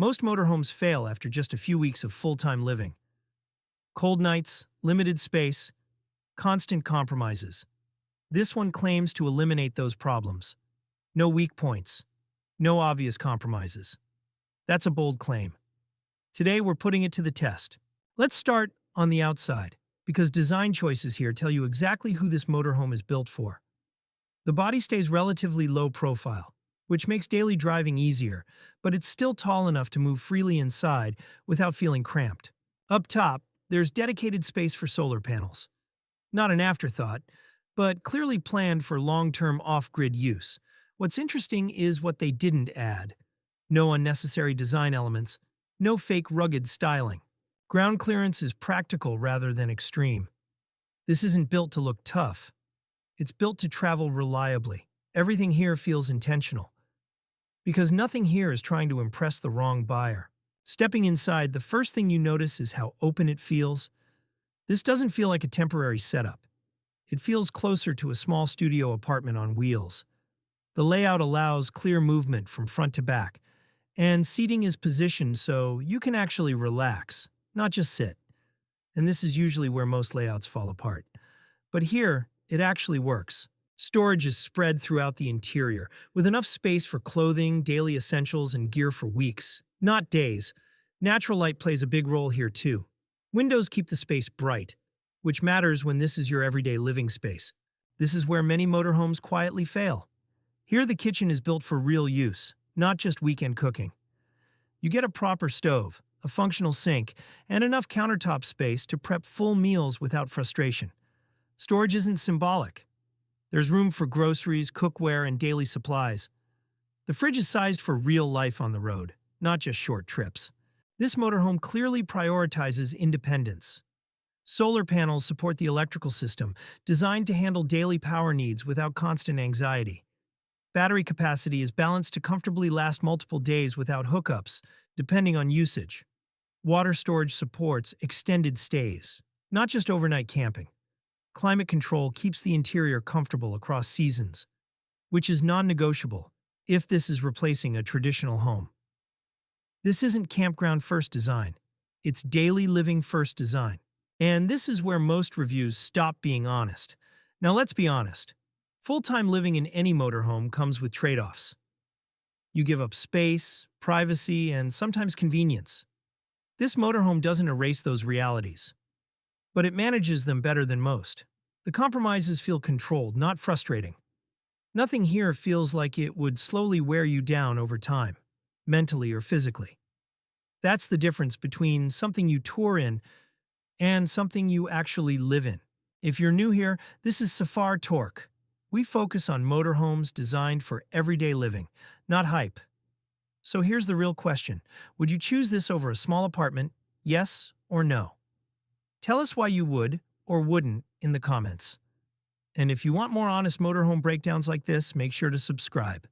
Most motorhomes fail after just a few weeks of full-time living. Cold nights, limited space, constant compromises. This one claims to eliminate those problems. No weak points, no obvious compromises. That's a bold claim. Today we're putting it to the test. Let's start on the outside, because design choices here tell you exactly who this motorhome is built for. The body stays relatively low profile, which makes daily driving easier, but it's still tall enough to move freely inside without feeling cramped. Up top, there's dedicated space for solar panels. Not an afterthought, but clearly planned for long-term off-grid use. What's interesting is what they didn't add. No unnecessary design elements, no fake rugged styling. Ground clearance is practical rather than extreme. This isn't built to look tough. It's built to travel reliably. Everything here feels intentional, because nothing here is trying to impress the wrong buyer. Stepping inside, the first thing you notice is how open it feels. This doesn't feel like a temporary setup. It feels closer to a small studio apartment on wheels. The layout allows clear movement from front to back, and seating is positioned so you can actually relax, not just sit. And this is usually where most layouts fall apart. But here, it actually works. Storage is spread throughout the interior, with enough space for clothing, daily essentials, and gear for weeks, not days. Natural light plays a big role here too. Windows keep the space bright, which matters when this is your everyday living space. This is where many motorhomes quietly fail. Here the kitchen is built for real use, not just weekend cooking. You get a proper stove, a functional sink, and enough countertop space to prep full meals without frustration. Storage isn't symbolic. There's room for groceries, cookware, and daily supplies. The fridge is sized for real life on the road, not just short trips. This motorhome clearly prioritizes independence. Solar panels support the electrical system, designed to handle daily power needs without constant anxiety. Battery capacity is balanced to comfortably last multiple days without hookups, depending on usage. Water storage supports extended stays, not just overnight camping. Climate control keeps the interior comfortable across seasons, which is non-negotiable if this is replacing a traditional home. This isn't campground-first design. It's daily living-first design. And this is where most reviews stop being honest. Now let's be honest. Full-time living in any motorhome comes with trade-offs. You give up space, privacy, and sometimes convenience. This motorhome doesn't erase those realities, but it manages them better than most. The compromises feel controlled, not frustrating. Nothing here feels like it would slowly wear you down over time, mentally or physically. That's the difference between something you tour in and something you actually live in. If you're new here, this is Safar Torque. We focus on motorhomes designed for everyday living, not hype. So here's the real question. Would you choose this over a small apartment, yes or no? Tell us why you would or wouldn't in the comments. And if you want more honest motorhome breakdowns like this, make sure to subscribe.